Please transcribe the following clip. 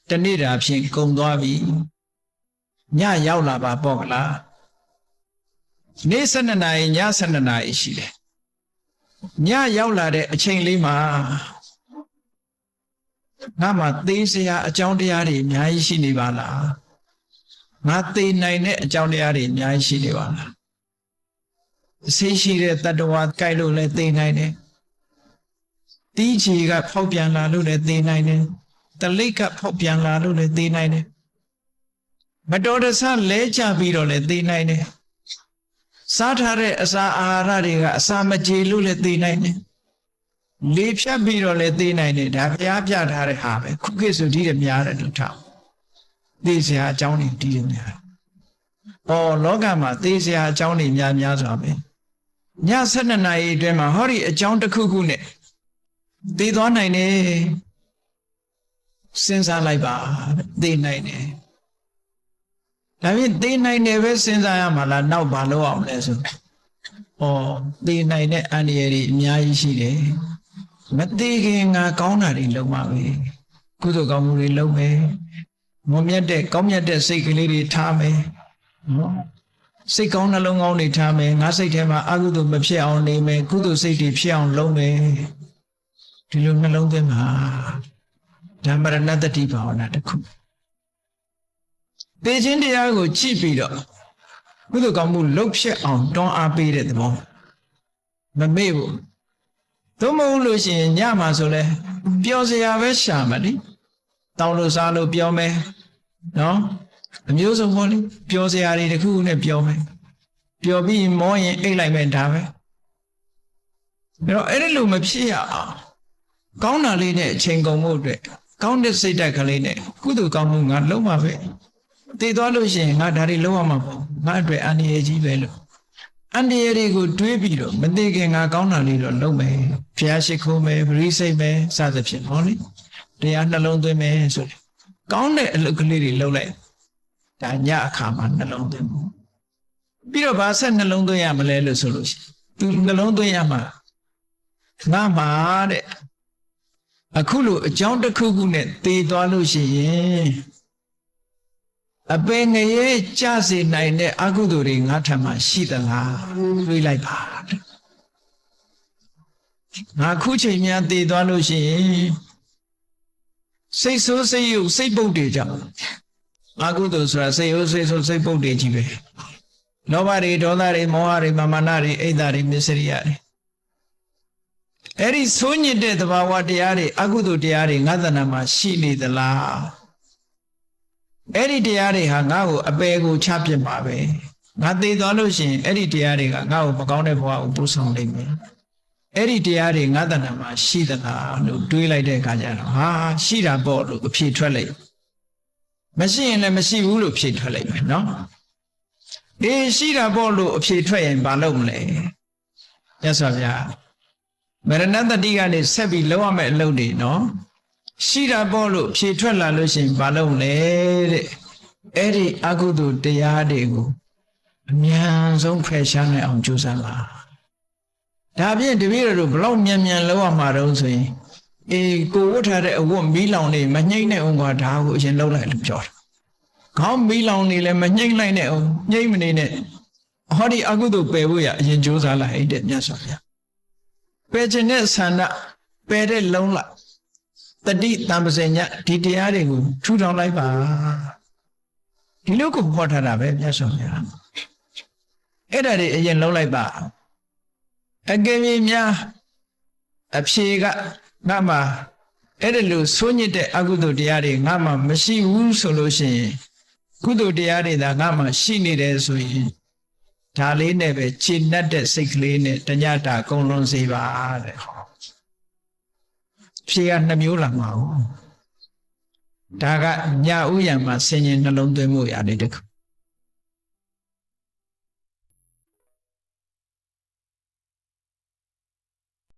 တနေ့တာဖြင့်ကုံသွားပြီညရောက်လာပါပေါ့ကလားနေ့12နာရီည12နာရီရှိတယ်ညရောက်လာတဲ့အချိန်လေးမှာငါမှသေစရာအကြောင်းတရားတွေအများကြီးရှိနေပါလားငါသေနိုင်တဲ့အကြောင်းတရားတွေအများကြီးရှိနေပါလားအဆေးရှိတဲ့တတ္တဝါကြိုက်လို့လည်းသေနိုင်တယ်တီးချီကဖောက်ပြန်လာလို့လည်းသေနိုင်တယ်တလိပ်ကဖောက်ပြန်လာလို့လည်းသေနိုင်တယ်မတော်တဆလဲကျပြီးတော့လည်းသေနိုင်တယ်စားထားတဲ့အစာအာဟာရတွေကအစာမကြေလို့လည်းသေနိုင်တယ်လေဖြတ်ပြီးတော့လည်းသေနိုင်တယ်ဒါဘုရားပြထားတဲ့ဟာပဲခုခေတ်ဆိုဒီတည်းများတယ်လို့ထားသေစရာအကြောင်းတွေဒီတည်းများလောကမှာသေစရာအကြောင်းတွေများစွာပဲည12နာရီအတွင်းမှာဟောဒီအကြောင်းတစ်ခုခုနဲ့သေသွားနိုင်တယ်စဉ်းစားလိုက်ပါသေနိုင်တယ်ဒါဖြင့်သေနိုင်တယ်ပဲစဉ်းစားရမှာလားနောက်ဘာလုပ်အောင်လဲဆိုသေနိုင်တဲ့အန္တရာယ်တွေအများကြီးရှိတယ်မသေးခင်ငါကောင်းတာတွေလုပ်မှာပဲကုသိုလ်ကောင်းမှုတွေလုပ်မယ်မွန်မြတ်တဲ့ကောင်းမြတ်တဲ့စိတ်ကလေးတွေထားမယ်နော်စိတ်ကောင်းနှလုံးကောင်းတွေထားမယ်ငါစိတ်ထဲမှာအကုသိုလ်မဖြစ်အောင်နေမယ်ကုသိုလ်စိတ်တွေဖြစ်အောင်လုပ်မယ်ဒီလိုနှလုံးသွင်းမှာဓမ္မရဏတ္တိဘာဝနာတစ်ခုသေခြင်းတရားကိုကြည့်ပြီးတော့ကုသိုလ်ကောင်းမှုလုပ်ဖြစ်အောင်တွန်းအားပေးတဲ့သဘောမမေ့ဘူးသို့မဟုတ်လို့ရှိရင်ညမှာဆိုလဲပျော်စရာပဲရှာမှာလေတောင်းလို့စားလို့ပြောမယ်နော်အမျိုးစုံပေါ့လေပျော်စရာတွေတစ်ခုခုနဲ့ပြောမယ်ပျော်ပြီးမောရင်အိတ်လိုက်မယ်ဒါပဲဒါတော့အဲ့ဒီလိုမဖြစ်ရအောင်ကောင်းတာလေးနဲ့အချိန်ကုန်မှုအတွက်ကောင်းတဲ့စိတ်ဓာတ်ကလေးနဲ့ကုသိုလ်ကောင်းမှုငါလုံးပါပဲသိသွားလို့ရှိရင်ငါဒါတွေလုံးဝမှာပေါ့ငါအတွက်အန္တရာယ်ကြီးပဲလို့အန္တရာယ်တွေကိုတွေးပြီးတော့မသိခင်ငါကောင်းတာလေးတော့လုံးမယ်ဘုရားရှိခိုးမယ်ပရိစိတ်မယ်စသဖြင့်ဟောလေတရားနှလုံးသွင်းမယ်ဆိုတယ်ကောင်းတဲ့အလုပ်ကလေးတွေလုပ်လိုက်ဒါညအခါမှာနှလုံးသွင်းမှုပြီးတော့ဘာဆက်နှလုံးသွင်းရမလဲလို့ဆိုလို့ရှိရင်သူနှလုံးသွင်းရမှာငါမှာတဲ့အခုလိုအကြောင်းတစ်ခုခုနဲ့သေသွားလို့ရှိရင်အပင်ငရဲကြစေနိုင်တဲ့အကုသိုလ်တွေငါထံမှာရှိသလားတွေးလိုက်ပါငါခုချိန်များသေသွားလို့ရှိရင်စိတ်ဆိုးစိတ်ယုတ်စိတ်ပုတ်တွေကြောင့်အကုသိုလ်ဆိုတာစိတ်ယုတ်စိတ်ဆိုးစိတ်ပုတ်တွေကြီးပဲလောဘတွေဒေါသတွေမောဟတွေမာနတွေအိတ်တာတွေမစ္စရိယတွေအဲ့ဒီဆိုးညစ်တဲ့သဘာဝတရားတွေအကုသိုလ်တရားတွေငါသဏ္ဍာန်မှာရှိနေသလားအဲ့ဒီတရားတွေဟာငါ့ကိုအပယ်ကိုချပြစ်မှာပဲငါသေသွားလို့ရှိရင်အဲ့ဒီတရားတွေကငါ့ကိုမကောင်းတဲ့ဘဝကိုပို့ဆောင်နိုင်မယ်အဲ့ဒီတရားတွေငါတဏ္ဍာမှာရှိသလားလို့တွေးလိုက်တဲ့အခါကျတော့ဟာရှိတာပေါ့လို့အဖြေထွက်လိုက်မရှိရင်လည်းမရှိဘူးလို့ဖြေထွက်လိုက်မယ်နော်ရှိတာပေါ့လို့အဖြေထွက်ရင်ဘာလုပ်မလဲမြတ်စွာဘုရားမရဏတတိကနေဆက်ပြီးလုပ်ရမယ့်အလုပ်တွေနော်ရှိတာပေါ့လို့ဖြေထွက်လာလို့ရှိရင်ဘာလုပ်လဲတဲ့အဲ့ဒီအကုသိုလ်တရားတွေကိုအမြန်ဆုံးဖယ်ရှားနိုင်အောင်ကြိုးစားပါဒါဖြင့်တပည့်တော်တို့ဘလောက်မြန်လောက်ရမှာတော့ဆိုရင်ကိုဝတ်ထားတဲ့အဝတ်မီးလောင်နေမညှိမ့်နဲ့အောင်ကဒါကိုအရင်လှုပ်လိုက်လို့ပြောတာခေါင်းမီးလောင်နေလည်းမညှိမ့်လိုက်နဲ့အောင်ညှိမ့်မနေနဲ့ဟောဒီအကုသိုလ်ပယ်ဖို့ရအရင်ကြိုးစားလိုက်တဲ့မြတ်စွာဘုရားပယ်ခြင်းနဲ့ဆန္ဒပယ်တဲ့လုံးလိုက်တတိတံပစညဒီတရားတွေကိုထူထောင်လိုက်ပါဒီလိုကိုဟောထားတာပဲမြတ်စွာဘုရားအဲ့ဒါတွေအရင်လုံးလိုက်ပါအကယ်၍များအဖြေကငါမှာအဲ့ဒါလို့ဆိုးညစ်တဲ့အကုသိုလ်တရားတွေငါမှာမရှိဘူးဆိုလို့ရှိရင်ကုသိုလ်တရားတွေသာငါမှာရှိနေတယ်ဆိုရင်ဒါလေးနဲ့ပဲခြေနှက်တဲ့စိတ်ကလေးနဲ့တညတာကုံလွန်စေပါတဲ့ဖြေက2မျိုးလာမှာဟုတ်ဒါကညဥ်ရံမှာဆင်ញင်နှလုံးသွင်းမှုရတယ်တခု